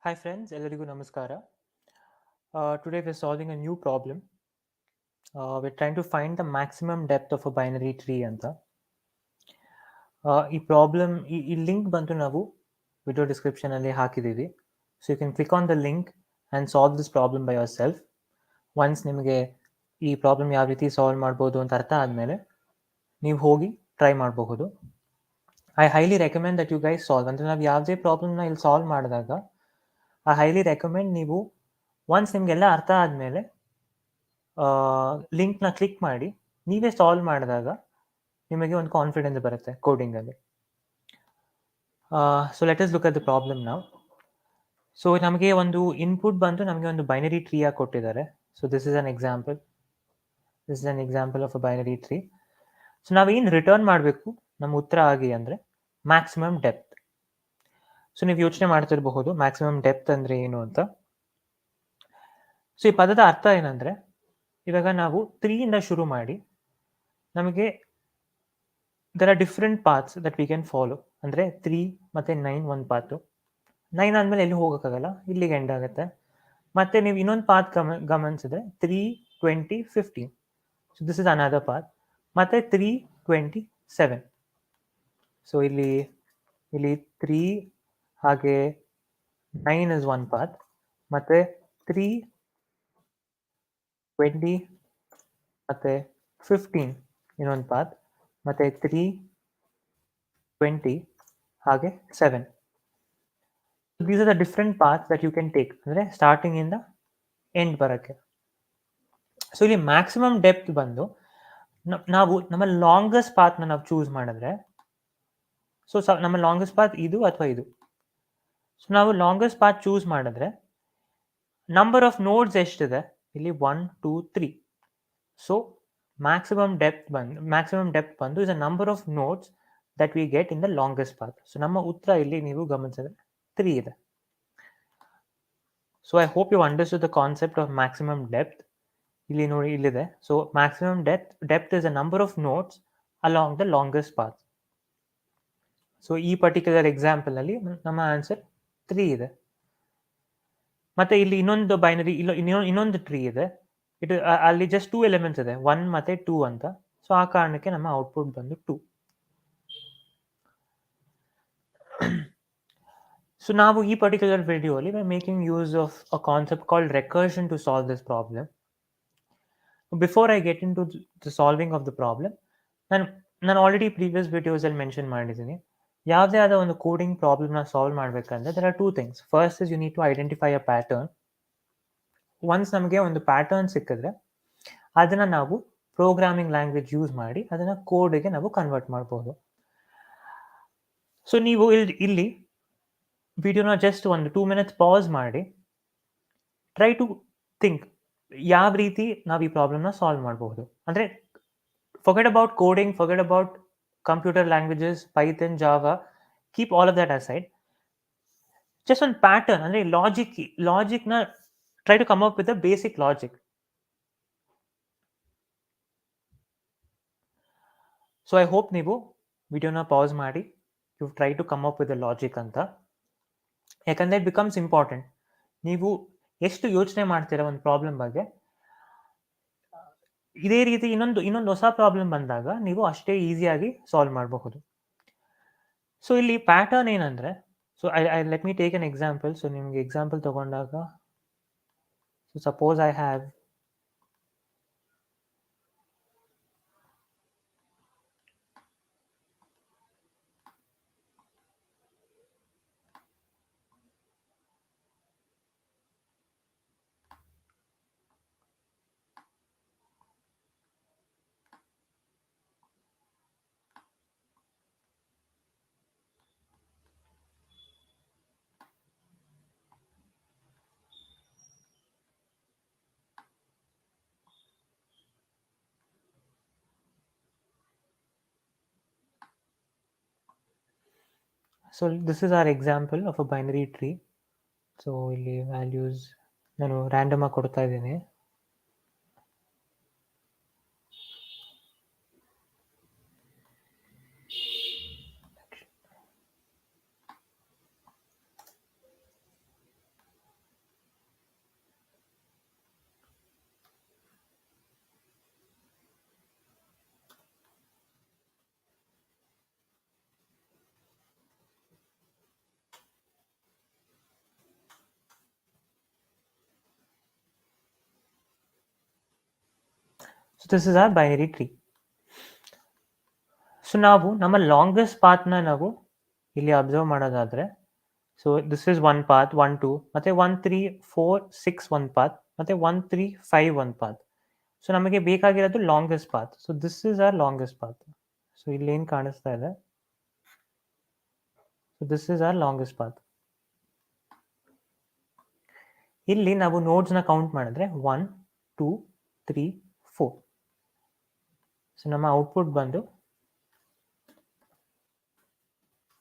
Hi friends, ಎಲ್ಲರಿಗೂ ನಮಸ್ಕಾರ. Today we're solving a new problem. We're trying to find the maximum depth of a binary tree ಅಂತ. ಈ problem ಈ link ಬಂದು ನಾವು ವಿಡಿಯೋ ಡಿಸ್ಕ್ರಿಪ್ಷನ್ ಅಲ್ಲಿ ಹಾಕಿದ್ದೀವಿ. So you can click on the link and solve this problem by yourself. Once ನಿಮಗೆ ಈ problem ಯಾವ ರೀತಿ ಸಾಲ್ವ್ ಮಾಡ್ಬೋದು ಅಂತ ಅರ್ಥ ಆದಮೇಲೆ ನೀವು ಹೋಗಿ ಟ್ರೈ ಮಾಡಬಹುದು. I highly recommend that you guys solve. ಅಂದರೆ ನಾವು ಯಾವುದೇ ಪ್ರಾಬ್ಲಮ್ನ ಇಲ್ಲಿ ಸಾಲ್ವ್ ಮಾಡಿದಾಗ ಐ ಹೈಲಿ ರೆಕಮೆಂಡ್ ನೀವು ಒನ್ಸ್ ನಿಮಗೆಲ್ಲ ಅರ್ಥ ಆದಮೇಲೆ ಲಿಂಕ್ನ ಕ್ಲಿಕ್ ಮಾಡಿ ನೀವೇ ಸಾಲ್ವ್ ಮಾಡಿದಾಗ ನಿಮಗೆ ಒಂದು ಕಾನ್ಫಿಡೆನ್ಸ್ ಬರುತ್ತೆ ಕೋಡಿಂಗಲ್ಲಿ. So let us look at the problem ನಾವು. ಸೊ ನಮಗೆ ಒಂದು ಇನ್ಪುಟ್ ಬಂದು ನಮಗೆ ಒಂದು ಬೈನರಿ ಟ್ರೀಯಾಗಿ ಕೊಟ್ಟಿದ್ದಾರೆ. So this is an example. This is an example of a binary tree. So ನಾವೇನು ರಿಟರ್ನ್ ಮಾಡಬೇಕು ನಮ್ಮ ಉತ್ತರ ಆಗಿ ಅಂದರೆ ಮ್ಯಾಕ್ಸಿಮಮ್ ಡೆಪ್ತ್. ಸೊ ನೀವು ಯೋಚನೆ ಮಾಡ್ತಿರಬಹುದು ಮ್ಯಾಕ್ಸಿಮಮ್ ಡೆಪ್ತ್ ಅಂದರೆ ಏನು ಅಂತ. ಸೊ ಈ ಪದದ ಅರ್ಥ ಏನಂದರೆ, ಇವಾಗ ನಾವು 3 ಇಂದ ಶುರು ಮಾಡಿ ನಮಗೆ there are different paths that we can follow. ಅಂದರೆ 3 ಮತ್ತು 9 ಒಂದು ಪಾತು. 9 ಆದಮೇಲೆ ಎಲ್ಲಿ ಹೋಗೋಕ್ಕಾಗಲ್ಲ, ಇಲ್ಲಿಗೆ ಎಂಡ್ ಆಗುತ್ತೆ. ಮತ್ತು ನೀವು ಇನ್ನೊಂದು ಪಾತ್ ಗಮನಿಸಿದ್ರೆ 3, 20, 15. So this is another path. ಮತ್ತು 3, 20, 7. ಸೊ ಇಲ್ಲಿ 3 ಹಾಗೆ 9 ಇಸ್ ಒನ್ ಪಾತ್, ಮತ್ತು 3, 20 ಮತ್ತು 15 ಇನ್ನೊಂದು ಪಾತ್, ಮತ್ತು 3, 20 ಹಾಗೆ 7. These are the different paths that you can take, ಅಂದರೆ ಸ್ಟಾರ್ಟಿಂಗಿಂದ ಎಂಡ್ ಬರೋಕ್ಕೆ. ಸೊ ಇಲ್ಲಿ ಮ್ಯಾಕ್ಸಿಮಮ್ ಡೆಪ್ತ್ ಬಂದು ನಾವು ನಮ್ಮ ಲಾಂಗೆಸ್ಟ್ ಪಾತ್ನ ನಾವು ಚೂಸ್ ಮಾಡಿದ್ರೆ, ಸೊ ನಮ್ಮ ಲಾಂಗೆಸ್ಟ್ ಪಾತ್ ಇದು ಅಥವಾ ಇದು. ಸೊ ನಾವು ಲಾಂಗೆಸ್ಟ್ ಪಾತ್ ಚೂಸ್ ಮಾಡಿದ್ರೆ ನಂಬರ್ ಆಫ್ ನೋಡ್ಸ್ ಎಷ್ಟಿದೆ ಇಲ್ಲಿ 1, 2, 3. ಸೊ ಮ್ಯಾಕ್ಸಿಮಮ್ ಡೆಪ್ತ್ ಬಂದು is a number of nodes that we get in the longest path. So ನಮ್ಮ ಉತ್ತರ ಇಲ್ಲಿ ನೀವು ಗಮನಿಸಿದ್ರೆ 3 ಇದೆ. So I hope you understood the concept of maximum depth. ಇಲ್ಲಿ ನೋಡಿ ಇಲ್ಲಿದೆ. So maximum depth is a number of nodes along the longest path. So ಈ ಪರ್ಟಿಕ್ಯುಲರ್ ಎಕ್ಸಾಂಪಲ್ ಅಲ್ಲಿ ನಮ್ಮ ಆನ್ಸರ್ 3 ಇದೆ. ಮತ್ತೆ ಇಲ್ಲಿ ಇನ್ನೊಂದು ಬೈನರಿ ಇನ್ನೊಂದು ಟ್ರೀ ಇದೆ. ಅಲ್ಲಿ ಜಸ್ಟ್ 2 ಎಲಿಮೆಂಟ್ಸ್ ಇದೆ, 1 ಮತ್ತೆ 2 ಅಂತ. ಸೊ ಆ ಕಾರಣಕ್ಕೆ ನಮ್ಮ ಔಟ್ಪುಟ್ ಬಂದು 2. ಸೊ ನಾವು ಈ ಪರ್ಟಿಕ್ಯುಲರ್ ವಿಡಿಯೋಲಿ we are making use of a concept called recursion to solve this problem. Before I get into the solving of the problem, ನಾನು ಆಲ್ರೆಡಿ ಪ್ರೀವಿಯಸ್ ವಿಡಿಯೋಸಲ್ಲಿ ಮೆನ್ಷನ್ ಮಾಡಿದ್ದೀನಿ, ಯಾವುದೇ ಆದ ಒಂದು ಕೋಡಿಂಗ್ ಪ್ರಾಬ್ಲಮ್ನ ಸಾಲ್ವ್ ಮಾಡಬೇಕಂದ್ರೆ there are 2 things. First is you need to identify a pattern. Once ನಮಗೆ ಒಂದು ಪ್ಯಾಟರ್ನ್ ಸಿಕ್ಕಿದ್ರೆ ಅದನ್ನು ನಾವು ಪ್ರೋಗ್ರಾಮಿಂಗ್ ಲ್ಯಾಂಗ್ವೇಜ್ ಯೂಸ್ ಮಾಡಿ ಅದನ್ನು ಕೋಡಿಗೆ ನಾವು ಕನ್ವರ್ಟ್ ಮಾಡ್ಬೋದು. ಸೊ ನೀವು ಇಲ್ಲಿ ವಿಡಿಯೋನ ಜಸ್ಟ್ ಒಂದು 2 minutes ಪಾಸ್ ಮಾಡಿ ಟ್ರೈ ಟು ಥಿಂಕ್ ಯಾವ ರೀತಿ ನಾವು ಈ ಪ್ರಾಬ್ಲಮ್ನ ಸಾಲ್ವ್ ಮಾಡಬಹುದು. ಅಂದರೆ forget about coding, forget about computer languages, Python, Java, keep all of that aside. Just ಒಂದು ಪ್ಯಾಟರ್ನ್, ಅಂದರೆ ಲಾಜಿಕ್ನ try to come up with a basic logic. So I hope ನೀವು ವಿಡಿಯೋನ ಪಾಸ್ ಮಾಡಿ you try to come up with a logic ಅಂತ. ಯಾಕಂದರೆ it becomes important. ನೀವು ಎಷ್ಟು ಯೋಚನೆ ಮಾಡ್ತೀರಾ ಒಂದು ಪ್ರಾಬ್ಲಮ್ ಬಗ್ಗೆ, ಇದೇ ರೀತಿ ಇನ್ನೊಂದು ಹೊಸ ಪ್ರಾಬ್ಲಮ್ ಬಂದಾಗ ನೀವು ಅಷ್ಟೇ ಈಸಿಯಾಗಿ ಸಾಲ್ವ್ ಮಾಡಬಹುದು. ಸೊ ಇಲ್ಲಿ ಪ್ಯಾಟರ್ನ್ ಏನಂದರೆ, so I let me take an example. So ನಿಮಗೆ ಎಕ್ಸಾಂಪಲ್ ತಗೊಂಡಾಗ, so suppose I have so this is our example of a binary tree. So ಇಲ್ಲಿ ವ್ಯಾಲ್ಯೂಸ್ ನಾನು ರ್ಯಾಂಡಮ್ ಆಗಿ ಕೊಡ್ತಾ ಇದ್ದೀನಿ. This is our binary tree. So ನಾವು ನಮ್ಮ longest ಪಾತ್ನ ನಾವು ಇಲ್ಲಿ ಅಬ್ಸರ್ವ್ ಮಾಡೋದಾದ್ರೆ, so this is one path 1 2 ಮತ್ತೆ 1 3 4 6 ಒಂದು ಪಾತ್ ಮತ್ತೆ 1 3 5 ಒಂದು ಪಾತ್. ಸೊ ನಮಗೆ ಬೇಕಾಗಿರೋದು longest path. So this is our longest path. So ಇಲ್ಲಿ ಏನು ಕಾಣಿಸ್ತಾ ಇದೆ, so this is our longest path. ಇಲ್ಲಿ ನಾವು ನೋಡ್ಸ್ನ ಕೌಂಟ್ ಮಾಡಿದ್ರೆ 1 2 3 4. ಸೊ ನಮ್ಮ ಔಟ್ಪುಟ್ ಬಂದು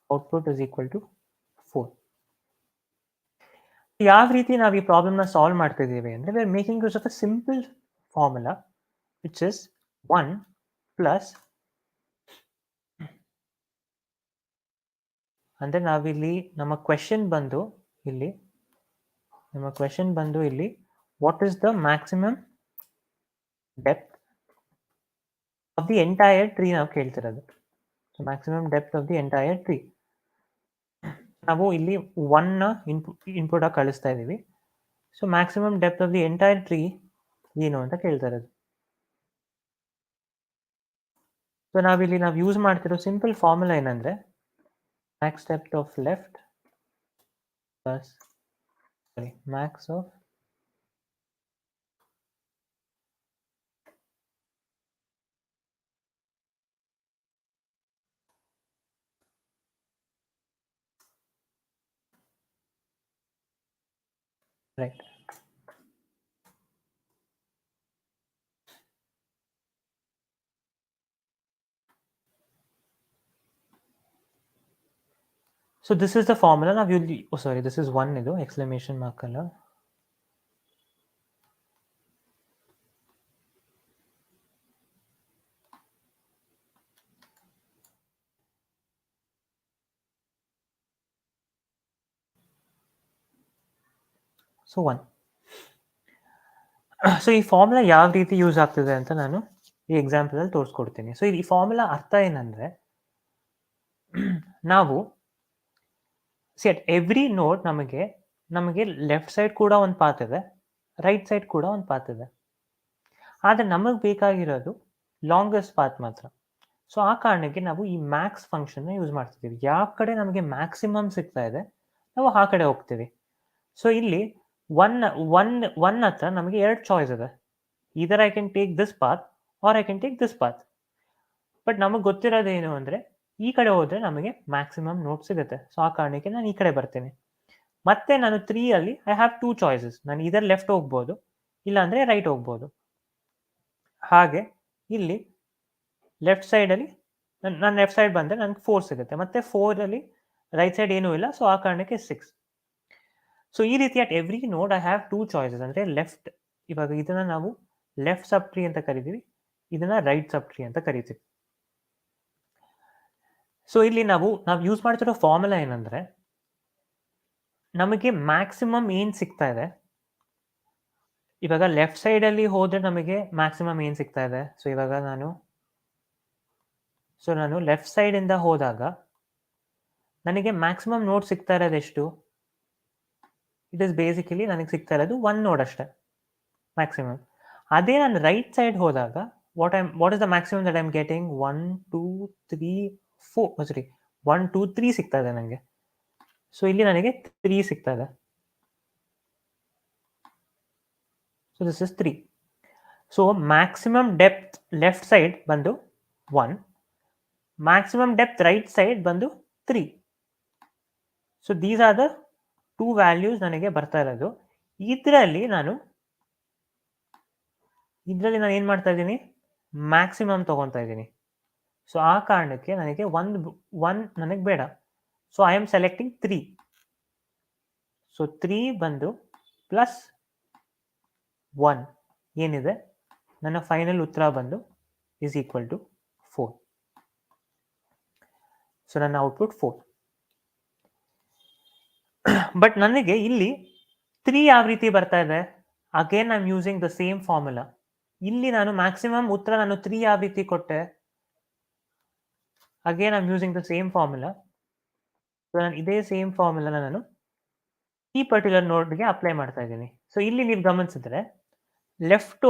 ಔಟ್ಪುಟ್ ಇಸ್ ಈಕ್ವಲ್ ಟು 4. ಯಾವ ರೀತಿ ನಾವು ಈ ಪ್ರಾಬ್ಲಮ್ನ ಸಾಲ್ವ್ ಮಾಡ್ತಿದ್ದೀವಿ ಅಂದರೆ, we are making use of a simple formula which is 1 plus, ಅಂದರೆ ನಾವಿಲ್ಲಿ ನಮ್ಮ ಕ್ವೆಶನ್ ಬಂದು ಇಲ್ಲಿ what is the maximum depth of the entire tree ನಾವು ಕೇಳ್ತಿರೋದು. So maximum depth of the entire tree ನಾವು ಇಲ್ಲಿ 1ನ ಇನ್ಪುಟ್ ಆಗಿ ಕಳಿಸ್ತಾ ಇದ್ದೀವಿ. So maximum depth of the entire tree ಏನು ಅಂತ ಕೇಳ್ತಾ ಇರೋದು. ಸೊ ನಾವಿಲ್ಲಿ ನಾವು ಯೂಸ್ ಮಾಡ್ತಿರೋ ಸಿಂಪಲ್ ಫಾರ್ಮುಲಾ ಏನಂದ್ರೆ, max depth of left plus max of right. So this is the formula. Now you'll, oh sorry, this is 1 idu exclamation mark alla. So 1. So ಈ formula ಯಾವ ರೀತಿ ಯೂಸ್ ಆಗ್ತಿದೆ ಅಂತ ನಾನು ಈ ಎಕ್ಸಾಂಪಲ್ ಅಲ್ಲಿ ತೋರಿಸ್ಕೊಡ್ತೀನಿ. ಸೊ ಈ ಫಾರ್ಮುಲಾ ಅರ್ಥ ಏನಂದ್ರೆ, ನಾವು ಅಟ್ ಎವ್ರಿ ನೋಡ್ ನಮಗೆ ಲೆಫ್ಟ್ ಸೈಡ್ ಕೂಡ ಒಂದು ಪಾತ್ ಇದೆ, ರೈಟ್ ಸೈಡ್ ಕೂಡ ಒಂದು ಪಾತ್ ಇದೆ. ಆದರೆ ನಮಗೆ ಬೇಕಾಗಿರೋದು ಲಾಂಗೆಸ್ಟ್ ಪಾತ್ ಮಾತ್ರ. ಸೊ ಆ ಕಾರಣಕ್ಕೆ ನಾವು ಈ ಮ್ಯಾಕ್ಸ್ ಫಂಕ್ಷನ್ನ ಯೂಸ್ ಮಾಡ್ತಿದ್ದೀವಿ. ಯಾವ ಕಡೆ ನಮಗೆ ಮ್ಯಾಕ್ಸಿಮಮ್ ಸಿಗ್ತಾ ಇದೆ ನಾವು ಆ ಕಡೆ ಹೋಗ್ತೀವಿ. ಸೊ ಇಲ್ಲಿ ಒನ್ ಹತ್ರ ನಮಗೆ 2 ಚಾಯ್ಸ್ ಇದೆ. Either I can take this path or I can take this path. But ನಮಗೆ ಗೊತ್ತಿರೋದೇನು ಅಂದರೆ, ಈ ಕಡೆ ಹೋದರೆ ನಮಗೆ ಮ್ಯಾಕ್ಸಿಮಮ್ ನೋಟ್ ಸಿಗುತ್ತೆ. ಸೊ ಆ ಕಾರಣಕ್ಕೆ ನಾನು ಈ ಕಡೆ ಬರ್ತೀನಿ. ಮತ್ತೆ ನಾನು 3 ಅಲ್ಲಿ ಐ ಹ್ಯಾವ್ 2 ಚಾಯ್ಸಸ್. ನಾನು ಇದರ್ ಲೆಫ್ಟ್ ಹೋಗ್ಬೋದು, ಇಲ್ಲಾಂದರೆ ರೈಟ್ ಹೋಗ್ಬೋದು. ಹಾಗೆ ಇಲ್ಲಿ ಲೆಫ್ಟ್ ಸೈಡಲ್ಲಿ ನಾನು ಲೆಫ್ಟ್ ಸೈಡ್ ಬಂದರೆ ನನಗೆ 4 ಸಿಗುತ್ತೆ. ಮತ್ತೆ 4ಅಲ್ಲಿ ರೈಟ್ ಸೈಡ್ ಏನೂ ಇಲ್ಲ. ಸೊ ಆ ಕಾರಣಕ್ಕೆ 6. ಸೊ ಈ ರೀತಿ ಅಟ್ ಎವ್ರಿ ನೋಡ್ ಐ ಹ್ಯಾವ್ 2 ಚಾಯ್ಸಸ್. ಅಂದರೆ ಲೆಫ್ಟ್, ಇವಾಗ ಇದನ್ನು ನಾವು ಲೆಫ್ಟ್ ಸಬ್ ಟ್ರೀ ಅಂತ ಕರಿತೀವಿ, ಇದನ್ನು ರೈಟ್ ಸಬ್ ಟ್ರೀ ಅಂತ ಕರಿತೀವಿ. ಸೊ ಇಲ್ಲಿ ನಾವು ಯೂಸ್ ಮಾಡ್ತಿರೋ ಫಾರ್ಮುಲಾ ಏನಂದರೆ, ನಮಗೆ ಮ್ಯಾಕ್ಸಿಮಮ್ ಏನು ಸಿಗ್ತಾ ಇದೆ, ಇವಾಗ ಲೆಫ್ಟ್ ಸೈಡಲ್ಲಿ ಹೋದರೆ ನಮಗೆ ಮ್ಯಾಕ್ಸಿಮಮ್ ಏನು ಸಿಗ್ತಾ ಇದೆ. ಸೊ ಇವಾಗ ನಾನು ಲೆಫ್ಟ್ ಸೈಡಿಂದ ಹೋದಾಗ ನನಗೆ ಮ್ಯಾಕ್ಸಿಮಮ್ ನೋಡ್ ಸಿಗ್ತಾ ಇರೋದು ಎಷ್ಟು? ಇಟ್ ಇಸ್ ಬೇಸಿಕಲಿ ನನಗೆ ಸಿಗ್ತಾ ಇರೋದು 1 ನೋಡ್ ಅಷ್ಟೇ ಮ್ಯಾಕ್ಸಿಮಮ್. ಅದೇ ನಾನು ರೈಟ್ ಸೈಡ್ ಹೋದಾಗ what is the maximum that I am getting? 1 2 3 4 ಸಾರಿ 1 2 3 ಸಿಗ್ತಾ ಇದೆ ನನಗೆ. ಸೊ ಇಲ್ಲಿ ನನಗೆ 3 ಸಿಗ್ತಾ ಇದೆ. So this is 3. So maximum depth left side ಬಂದು 1, ಮ್ಯಾಕ್ಸಿಮಮ್ ಡೆಪ್ತ್ ರೈಟ್ ಸೈಡ್ ಬಂದು 3. So these are the 2 values ನನಗೆ ಬರ್ತಾ ಇರೋದು. ಇದರಲ್ಲಿ ನಾನು ಏನು ಮಾಡ್ತಾ ಇದ್ದೀನಿ? ಮ್ಯಾಕ್ಸಿಮಮ್ ತಗೊತಾ ಇದ್ದೀನಿ. ಸೊ ಆ ಕಾರಣಕ್ಕೆ ನನಗೆ 1 ನನಗೆ ಬೇಡ. So I am selecting 3. So 3 ಬಂದು ಪ್ಲಸ್ 1 ಏನಿದೆ, ನನ್ನ ಫೈನಲ್ ಉತ್ತರ ಬಂದು ಇಸ್ ಈಕ್ವಲ್ ಟು 4. ಸೊ ನನ್ನ ಔಟ್ಪುಟ್ 4. ಬಟ್ ನನಗೆ ಇಲ್ಲಿ 3 ಯಾವ ರೀತಿ ಬರ್ತಾ ಇದೆ? Again I am using the same formula. ಇಲ್ಲಿ ನಾನು ಮ್ಯಾಕ್ಸಿಮಮ್ ಉತ್ತರ ನಾನು 3 ಯಾವ ರೀತಿ ಕೊಟ್ಟೆ? Again I am using the same formula. So ನಾನು ಇದೇ ಸೇಮ್ ಫಾರ್ಮುಲಾನ ನಾನು ಈ ಪರ್ಟಿಕ್ಯುಲರ್ ನೋಡ್ಗೆ ಅಪ್ಲೈ ಮಾಡ್ತಾ ಇದ್ದೀನಿ. ಸೊ ಇಲ್ಲಿ ನೀವು ಗಮನಿಸಿದ್ರೆ ಲೆಫ್ಟ್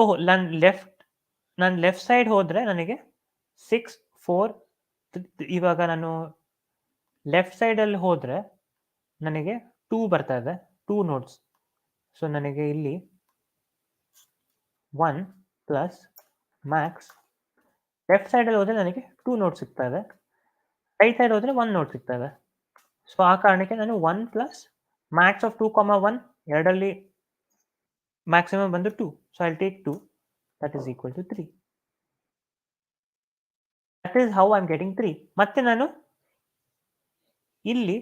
ನಾನು ಲೆಫ್ಟ್ ಸೈಡ್ ಹೋದರೆ ನನಗೆ 6 4 ಇವಾಗ ನಾನು ಲೆಫ್ಟ್ ಸೈಡಲ್ಲಿ ಹೋದರೆ ನನಗೆ 2 ಬರ್ತಾ ಇದೆ, 2 ನೋಡ್ಸ್. ಸೊ ನನಗೆ ಇಲ್ಲಿ 1 ಪ್ಲಸ್ ಮ್ಯಾಕ್ಸ್, ಲೆಫ್ಟ್ ಸೈಡಲ್ಲಿ ಹೋದರೆ ನನಗೆ 2 ನೋಟ್ಸ್ ಸಿಗ್ತಾ ಇದೆ, ರೈಟ್ ಸೈಡ್ ಹೋದರೆ 1 ನೋಟ್ ಸಿಗ್ತಾ ಇದೆ. ಸೊ ಆ ಕಾರಣಕ್ಕೆ ನಾನು 1 ಪ್ಲಸ್ ಮ್ಯಾಕ್ಸ್ ಆಫ್ 2, 1 ಎರಡಲ್ಲಿ ಮ್ಯಾಕ್ಸಿಮಮ್ ಬಂದು 2. So I take 2, that is equal to 3. That is how I am getting 3. ಮತ್ತೆ ನಾನು ಇಲ್ಲಿ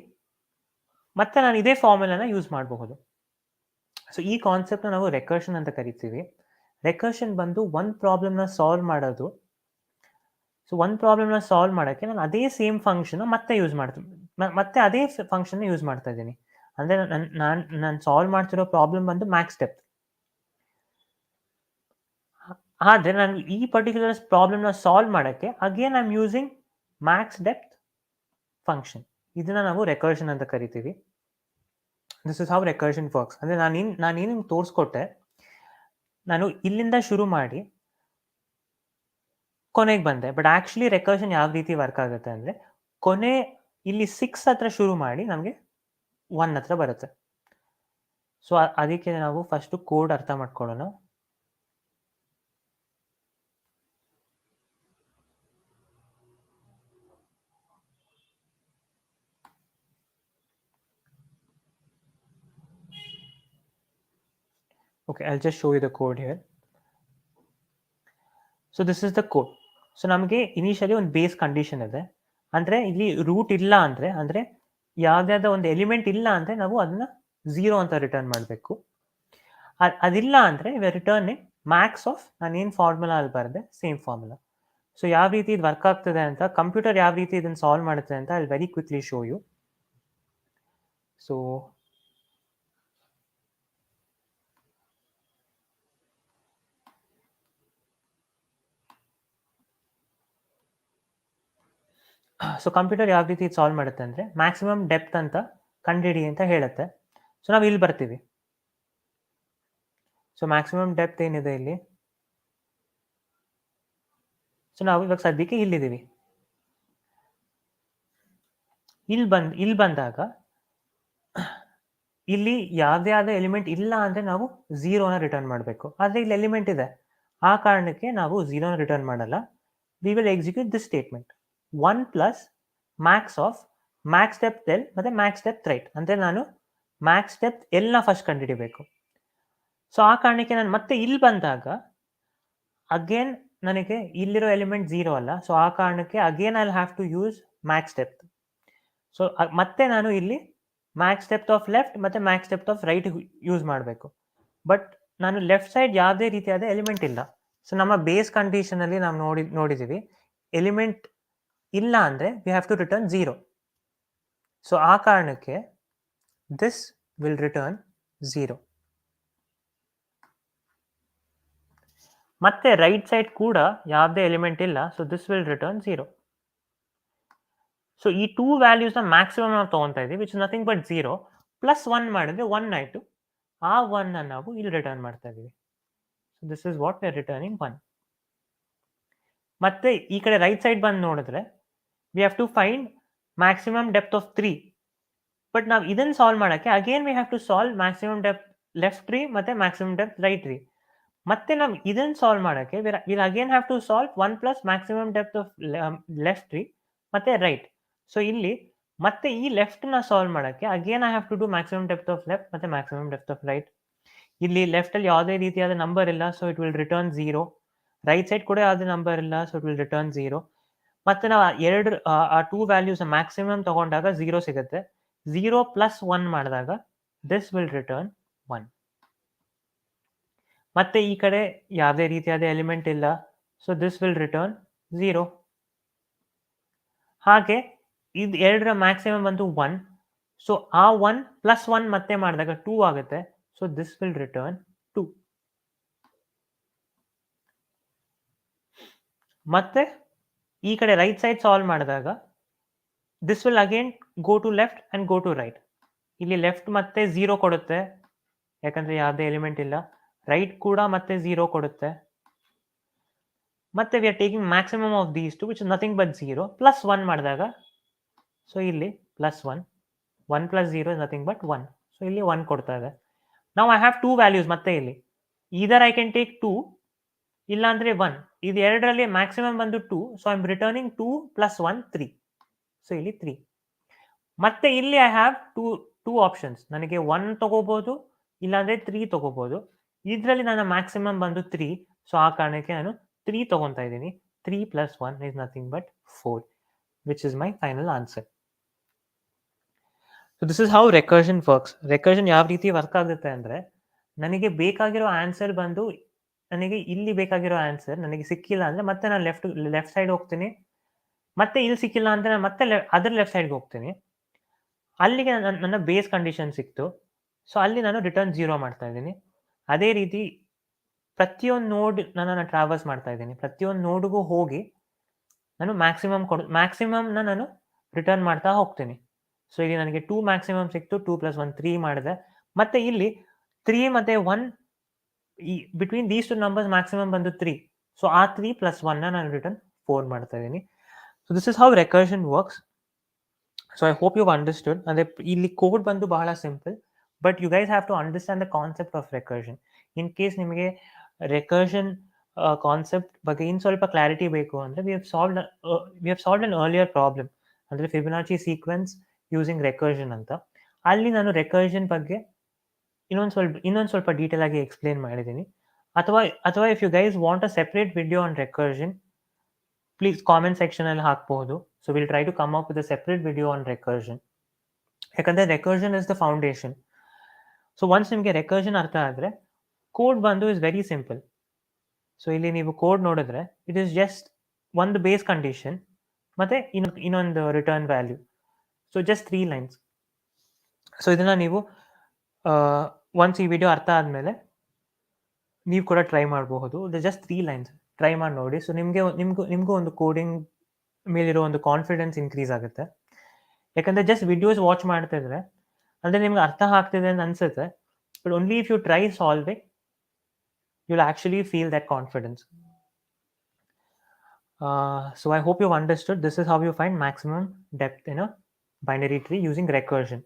ಮತ್ತೆ ನಾನು ಇದೇ ಫಾರ್ಮುಲಾನ ಯೂಸ್ ಮಾಡಬಹುದು. ಸೊ ಈ ಕಾನ್ಸೆಪ್ಟ್ನ ನಾವು ರೆಕರ್ಷನ್ ಅಂತ ಕರಿತೀವಿ. ರೆಕರ್ಷನ್ ಬಂದು ಒಂದು ಪ್ರಾಬ್ಲಮ್ನ ಸಾಲ್ವ್ ಮಾಡೋದು. ಸೊ ಒಂದು ಪ್ರಾಬ್ಲಮ್ನ ಸಾಲ್ವ್ ಮಾಡೋಕ್ಕೆ ನಾನು ಅದೇ ಸೇಮ್ ಫಂಕ್ಷನ್ ಮತ್ತೆ ಯೂಸ್ ಮಾಡ್ತೀನಿ, ಮತ್ತೆ ಅದೇ ಫಂಕ್ಷನ್ನ ಯೂಸ್ ಮಾಡ್ತಾ ಇದ್ದೀನಿ. ಅಂದರೆ ನಾನು ಸಾಲ್ವ್ ಮಾಡ್ತಿರೋ ಪ್ರಾಬ್ಲಮ್ ಬಂದು ಮ್ಯಾಕ್ಸ್ ಡೆಪ್ತ್. ಆದರೆ ನಾನು ಈ ಪರ್ಟಿಕ್ಯುಲರ್ ಪ್ರಾಬ್ಲಮ್ನ ಸಾಲ್ವ್ ಮಾಡೋಕ್ಕೆ again I am using max depth function. ಇದನ್ನ ನಾವು ರೆಕರ್ಷನ್ ಅಂತ ಕರಿತೀವಿ. This is how recursion works. ಅಂದರೆ ನಾನೇನು ತೋರಿಸ್ಕೊಟ್ಟೆ, ನಾನು ಇಲ್ಲಿಂದ ಶುರು ಮಾಡಿ ಕೊನೆಗೆ ಬಂದೆ. ಬಟ್ ಆ್ಯಕ್ಚುಲಿ ರೆಕರ್ಷನ್ ಯಾವ ರೀತಿ ವರ್ಕ್ ಆಗುತ್ತೆ ಅಂದರೆ, ಕೊನೆ ಇಲ್ಲಿ 6 ಹತ್ರ ಶುರು ಮಾಡಿ ನಮಗೆ 1 ಹತ್ರ ಬರುತ್ತೆ. ಸೊ ಅದಕ್ಕೆ ನಾವು ಫಸ್ಟು ಕೋಡ್ ಅರ್ಥ ಮಾಡ್ಕೊಳ್ಳೋಣ. Okay, I'll just show you the code here. So this is the code. So ನಮಗೆ ಇನಿಷಿಯಲಿ ಒಂದು ಬೇಸ್ ಕಂಡೀಷನ್ ಇದೆ. ಅಂದರೆ ಇಲ್ಲಿ ರೂಟ್ ಇಲ್ಲ ಅಂದರೆ ಯಾವುದಾದ ಒಂದು ಎಲಿಮೆಂಟ್ ಇಲ್ಲ ಅಂದರೆ ನಾವು ಅದನ್ನ 0 ಅಂತ ರಿಟರ್ನ್ ಮಾಡಬೇಕು. ಅದಿಲ್ಲ ಅಂದರೆ we are returning Max of ನಾನೇನು ಫಾರ್ಮುಲಾ ಅಲ್ಲಿ ಬರದೆ ಸೇಮ್ ಫಾರ್ಮುಲಾ. ಸೊ ಯಾವ ರೀತಿ ಇದು ವರ್ಕ್ ಆಗ್ತದೆ ಅಂತ, ಕಂಪ್ಯೂಟರ್ ಯಾವ ರೀತಿ ಇದನ್ನು ಸಾಲ್ವ್ ಮಾಡುತ್ತೆ ಅಂತ I very quickly show you. So computer ಯಾವ ರೀತಿ ಸಾಲ್ವ್ ಮಾಡುತ್ತೆ ಅಂದರೆ, ಮ್ಯಾಕ್ಸಿಮಮ್ ಡೆಪ್ತ್ ಅಂತ ಕಂಡುಹಿಡಿ ಅಂತ ಹೇಳುತ್ತೆ. ಸೊ ನಾವು ಇಲ್ಲಿ ಬರ್ತೀವಿ. ಸೊ ಮ್ಯಾಕ್ಸಿಮಮ್ ಡೆಪ್ತ್ ಏನಿದೆ ಇಲ್ಲಿ, ಸೊ ನಾವು ಇವಾಗ ಸದ್ಯಕ್ಕೆ ಇಲ್ಲಿದ್ದೀವಿ. ಇಲ್ಲಿ ಬಂದಾಗ ಇಲ್ಲಿ ಯಾವುದೇ ಎಲಿಮೆಂಟ್ ಇಲ್ಲ ಅಂದರೆ ನಾವು 0ನ ರಿಟರ್ನ್ ಮಾಡಬೇಕು. ಆದರೆ ಇಲ್ಲಿ ಎಲಿಮೆಂಟ್ ಇದೆ, ಆ ಕಾರಣಕ್ಕೆ ನಾವು 0ನ ರಿಟರ್ನ್ ಮಾಡಲ್ಲ. We will execute this statement 1 plus max of Max depth L ಮತ್ತು ಮ್ಯಾಕ್ಸ್ ಡೆಪ್ತ್ ರೈಟ್. ಅಂದರೆ ನಾನು ಮ್ಯಾಕ್ಸ್ ಡೆಪ್ತ್ ಎಲ್ನ ಫಸ್ಟ್ ಕಂಡುಹಿಡಿಬೇಕು. ಸೊ ಆ ಕಾರಣಕ್ಕೆ ನಾನು ಮತ್ತೆ ಇಲ್ಲಿ ಬಂದಾಗ ಅಗೇನ್ ನನಗೆ ಇಲ್ಲಿರೋ ಎಲಿಮೆಂಟ್ 0 ಅಲ್ಲ. ಸೊ ಆ ಕಾರಣಕ್ಕೆ again I have to use max depth. So ಮತ್ತೆ ನಾನು ಇಲ್ಲಿ ಮ್ಯಾಕ್ಸ್ ಡೆಪ್ತ್ ಆಫ್ ಲೆಫ್ಟ್ ಮತ್ತು max depth of right use ಮಾಡಬೇಕು. ಬಟ್ ನಾನು ಲೆಫ್ಟ್ ಸೈಡ್ ಯಾವುದೇ ರೀತಿಯಾದ ಎಲಿಮೆಂಟ್ ಇಲ್ಲ. ಸೊ ನಮ್ಮ ಬೇಸ್ ಕಂಡೀಷನಲ್ಲಿ ನಾವು ನೋಡಿದ್ದೀವಿ ಎಲಿಮೆಂಟ್ ಇಲ್ಲ ಅಂದರೆ we have to return 0. So ಆ ಕಾರಣಕ್ಕೆ ದಿಸ್ ವಿಲ್ ರಿಟರ್ನ್ 0. ಮತ್ತೆ ರೈಟ್ ಸೈಡ್ ಕೂಡ ಯಾವುದೇ ಎಲಿಮೆಂಟ್ ಇಲ್ಲ. So this will return 0. So ಈ 2 ವ್ಯಾಲ್ಯೂಸ್ನ ಮ್ಯಾಕ್ಸಿಮಮ್ ನಾವು ತೊಗೊತಾ ಇದ್ದೀವಿ, which is nothing but 0. Plus 1 ಮಾಡಿದ್ರೆ 1 ಆಯಿತು. ಆ 1 ನಾವು ಇಲ್ಲಿ ರಿಟರ್ನ್ ಮಾಡ್ತಾ ಇದ್ದೀವಿ. So this is what we are returning 1. ಮತ್ತೆ ಈ ಕಡೆ ರೈಟ್ ಸೈಡ್ ಬಂದು ನೋಡಿದ್ರೆ we have to find maximum depth of 3. But ನಾವು ಇದನ್ನು ಸಾಲ್ವ್ ಮಾಡೋಕ್ಕೆ again we have to solve maximum depth left tree ಮತ್ತು ಮ್ಯಾಕ್ಸಿಮಮ್ ಡೆಪ್ತ್ ರೈಟ್ ಟ್ರೀ. ಮತ್ತೆ ನಾವು ಇದನ್ನು ಸಾಲ್ವ್ ಮಾಡೋಕ್ಕೆ will again have to solve 1 plus maximum depth of left tree ಮತ್ತು right. So ಇಲ್ಲಿ ಮತ್ತೆ ಈ ಲೆಫ್ಟ್ನ ಸಾಲ್ವ್ ಮಾಡೋಕ್ಕೆ again I have to do maximum depth of left ಮತ್ತು ಮ್ಯಾಕ್ಸಿಮಮ್ ಡೆಪ್ತ್ ಆಫ್ ರೈಟ್. ಇಲ್ಲಿ ಲೆಫ್ಟಲ್ಲಿ ಯಾವುದೇ ರೀತಿಯಾದ ನಂಬರ್ ಇಲ್ಲ, so it will return 0. Right side ಕೂಡ ಯಾವುದೇ ನಂಬರ್ ಇಲ್ಲ, ಸೊ ಇಟ್ ವಿಲ್ ರಿಟರ್ನ್ 0. ಮತ್ತೆ ನಾವು ಆ 2 ವ್ಯಾಲ್ಯೂಸ್ ಮ್ಯಾಕ್ಸಿಮಮ್ ತಗೊಂಡಾಗ 0 ಸಿಗುತ್ತೆ. 0 ಪ್ಲಸ್ 1 ಮಾಡಿದಾಗ ದಿಸ್ ವಿಲ್ ರಿಟರ್ನ್ 1. ಮತ್ತೆ ಈ ಕಡೆ ಯಾವುದೇ ರೀತಿಯಾದ ಎಲಿಮೆಂಟ್ ಇಲ್ಲ, ಸೊ ದಿಸ್ ವಿಲ್ ರಿಟರ್ನ್ 0. ಹಾಗೆ ಇದು ಎರಡರ ಮ್ಯಾಕ್ಸಿಮಮ್ ಬಂದು 1. ಸೊ ಆ 1 ಪ್ಲಸ್ 1 ಮತ್ತೆ ಮಾಡಿದಾಗ 2 ಆಗುತ್ತೆ. So this will return 2. ಮತ್ತೆ ಈ ಕಡೆ ರೈಟ್ ಸೈಡ್ ಸಾಲ್ವ್ ಮಾಡಿದಾಗ this will again go to left and go to right. ಇಲ್ಲಿ ಲೆಫ್ಟ್ ಮತ್ತೆ 0 ಕೊಡುತ್ತೆ, ಯಾಕಂದರೆ ಯಾವುದೇ ಎಲಿಮೆಂಟ್ ಇಲ್ಲ. ರೈಟ್ ಕೂಡ ಮತ್ತೆ 0 ಕೊಡುತ್ತೆ. ಮತ್ತೆ we are taking maximum of these two which is nothing but 0 plus 1 ಮಾಡಿದಾಗ ಸೊ ಇಲ್ಲಿ plus 1 1 plus 0 is nothing but 1 so ಇಲ್ಲಿ 1 ಕೊಡ್ತಾ ಇದೆ. ನಾವು ಐ ಹ್ಯಾವ್ 2 ವ್ಯಾಲ್ಯೂಸ್ ಮತ್ತೆ ಇಲ್ಲಿ ಈದರ್ ಐ ಕ್ಯಾನ್ ಟೇಕ್ 2 ಇಲ್ಲ ಅಂದರೆ 1. ಇದು ಎರಡರಲ್ಲಿ ಮ್ಯಾಕ್ಸಿಮಮ್ ಬಂದು 2, so I am returning 2 plus 1 3. So ಇಲ್ಲಿ 3. ಮತ್ತೆ ಇಲ್ಲಿ ಐ ಹ್ಯಾವ್ ಟೂ ಆಪ್ಷನ್ಸ್, ನನಗೆ 1 ತಗೋಬಹುದು ಇಲ್ಲಾಂದ್ರೆ 3 ತಗೋಬಹುದು. ಇದರಲ್ಲಿ ನನ್ನ ಮ್ಯಾಕ್ಸಿಮಮ್ ಬಂದು 3, ಸೊ ಆ ಕಾರಣಕ್ಕೆ ನಾನು 3 ತಗೊತಾ ಇದ್ದೀನಿ. 3 plus 1 is nothing but 4, which is my final answer. So this is how recursion works. Recursion ಯಾವ ರೀತಿ ವರ್ಕ್ ಆಗುತ್ತೆ ಅಂದರೆ, ನನಗೆ ಬೇಕಾಗಿರೋ ಆನ್ಸರ್ ಬಂದು ನನಗೆ ಇಲ್ಲಿ ಬೇಕಾಗಿರೋ ಆನ್ಸರ್ ನನಗೆ ಸಿಕ್ಕಿಲ್ಲ ಅಂದರೆ ಮತ್ತೆ ನಾನು ಲೆಫ್ಟ್ ಸೈಡ್ ಹೋಗ್ತೀನಿ, ಮತ್ತೆ ಇಲ್ಲಿ ಸಿಕ್ಕಿಲ್ಲ ಅಂದರೆ ನಾನು ಮತ್ತೆ ಅದರ ಲೆಫ್ಟ್ ಸೈಡ್ಗೆ ಹೋಗ್ತೀನಿ. ಅಲ್ಲಿಗೆ ನನ್ನ ಬೇಸ್ ಕಂಡೀಷನ್ ಸಿಕ್ತು, ಸೊ ಅಲ್ಲಿ ನಾನು ರಿಟರ್ನ್ 0 ಮಾಡ್ತಾ ಇದ್ದೀನಿ. ಅದೇ ರೀತಿ ಪ್ರತಿಯೊಂದು ನೋಡ್ ನಾನು ಟ್ರಾವರ್ಸ್ ಮಾಡ್ತಾ ಇದ್ದೀನಿ, ಪ್ರತಿಯೊಂದು ನೋಡ್ಗೂ ಹೋಗಿ ನಾನು ಮ್ಯಾಕ್ಸಿಮಮ್ನ ನಾನು ರಿಟರ್ನ್ ಮಾಡ್ತಾ ಹೋಗ್ತೀನಿ. ಸೊ ಇಲ್ಲಿ ನನಗೆ 2 ಮ್ಯಾಕ್ಸಿಮಮ್ ಸಿಕ್ತು, 2 ಪ್ಲಸ್ 1 3 ಮಾಡಿದೆ. ಮತ್ತೆ ಇಲ್ಲಿ 3 ಮತ್ತೆ 1 between these two numbers maximum ಬಂದು 3, ಸೊ ಆ 3 ಪ್ಲಸ್ 1ನ ನಾನು ರಿಟರ್ನ್ 4 ಮಾಡ್ತಾ ಇದ್ದೀನಿ. So this is how recursion works. So I hope you understood. ಅಂದರೆ ಇಲ್ಲಿ ಕೋಡ್ ಬಂದು ಬಹಳ simple, but you guys have to understand the concept of recursion. In case ನಿಮಗೆ ರೆಕರ್ಷನ್ ಕಾನ್ಸೆಪ್ಟ್ ಬಗ್ಗೆ ಇನ್ನು ಸ್ವಲ್ಪ ಕ್ಲಾರಿಟಿ ಬೇಕು ಅಂದರೆ we have solved an earlier problem, ಅಂದರೆ ಫಿಬೊನಾಚಿ ಸೀಕ್ವೆನ್ಸ್ ಯೂಸಿಂಗ್ ರೆಕರ್ಷನ್ ಅಂತ. ಅಲ್ಲಿ ನಾನು ರೆಕರ್ಷನ್ ಬಗ್ಗೆ ಇನ್ನೊಂದು ಸ್ವಲ್ಪ ಡೀಟೇಲ್ ಆಗಿ ಎಕ್ಸ್ಪ್ಲೇನ್ ಮಾಡಿದ್ದೀನಿ. ಅಥವಾ if you guys want a separate video on recursion, please comment ಸೆಕ್ಷನಲ್ಲಿ ಹಾಕ್ಬಹುದು. So will try to come up with a separate video on recursion. ಯಾಕಂದರೆ recursion is the foundation. So once ನಿಮಗೆ recursion ಅರ್ಥ ಆದರೆ code ಬಂದು is very simple. So ಇಲ್ಲಿ ನೀವು code ನೋಡಿದ್ರೆ ಇಟ್ ಈಸ್ ಜಸ್ಟ್ ಒಂದು ಬೇಸ್ ಕಂಡೀಷನ್ ಮತ್ತು ಇನ್ನೊಂದು return value. So just 3 lines. So ಇದನ್ನು ನೀವು ಒನ್ಸ್ ಈ ವಿಡಿಯೋ ಅರ್ಥ ಆದಮೇಲೆ ನೀವು ಕೂಡ ಟ್ರೈ ಮಾಡಬಹುದು. ಜಸ್ಟ್ 3 ಲೈನ್ಸ್ ಟ್ರೈ ಮಾಡಿ ನೋಡಿ. ಸೊ ನಿಮಗೂ ಒಂದು ಕೋಡಿಂಗ್ ಮೇಲಿರೋ ಒಂದು ಕಾನ್ಫಿಡೆನ್ಸ್ ಇನ್ಕ್ರೀಸ್ ಆಗುತ್ತೆ. ಯಾಕಂದರೆ ಜಸ್ಟ್ ವಿಡಿಯೋಸ್ ವಾಚ್ ಮಾಡ್ತಿದ್ರೆ ಅಂದರೆ ನಿಮ್ಗೆ ಅರ್ಥ ಆಗ್ತಿದೆ ಅಂತ ಅನಿಸುತ್ತೆ, but only if you try solving you will actually feel that confidence. So I hope you've understood. This is how you find maximum depth in a binary tree using recursion.